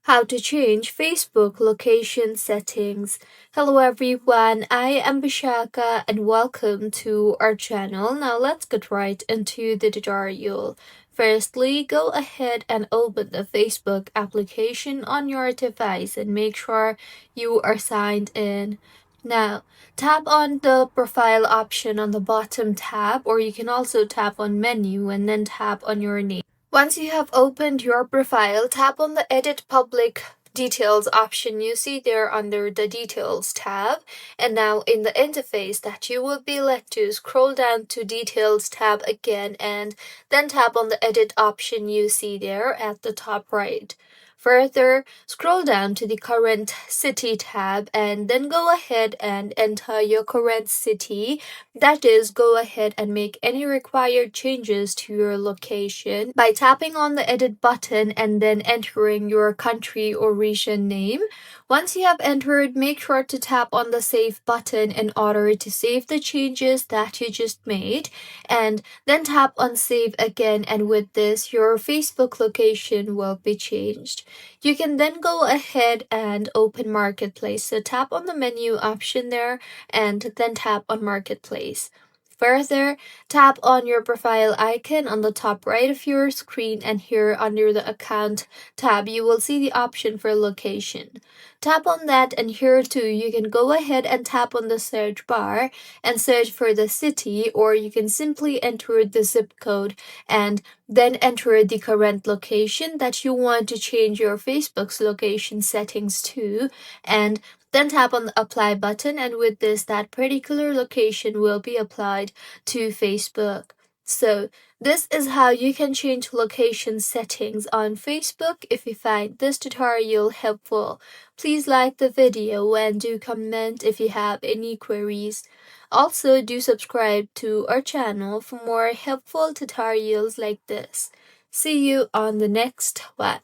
How to change Facebook location settings. Hello everyone, I am Bishaka and welcome to our channel. Now let's get right into the tutorial. Firstly, go ahead and open the Facebook application on your device and make sure you are signed in. Now, tap on the profile option on the bottom tab, or you can also tap on menu and then tap on your name. Once you have opened your profile, tap on the Edit Public Details option you see there under the Details tab. And now in the interface that you will be led to, scroll down to Details tab again and then tap on the Edit option you see there at the top right. Further, scroll down to the Current City tab and then go ahead and enter your current city. That is, go ahead and make any required changes to your location by tapping on the edit button and then entering your country or region name. Once you have entered, make sure to tap on the save button in order to save the changes that you just made, and then tap on save again, and with this your Facebook location will be changed. You can then go ahead and open Marketplace. So tap on the menu option there and then tap on Marketplace. Further, tap on your profile icon on the top right of your screen, and here under the account tab you will see the option for location. Tap on that, and here too you can go ahead and tap on the search bar and search for the city, or you can simply enter the zip code and then enter the current location that you want to change your Facebook's location settings to, and then tap on the apply button, and with this that particular location will be applied to Facebook. So this is how you can change location settings on Facebook. If you find this tutorial helpful, please like the video and do comment if you have any queries. Also, do subscribe to our channel for more helpful tutorials like this. See you on the next one.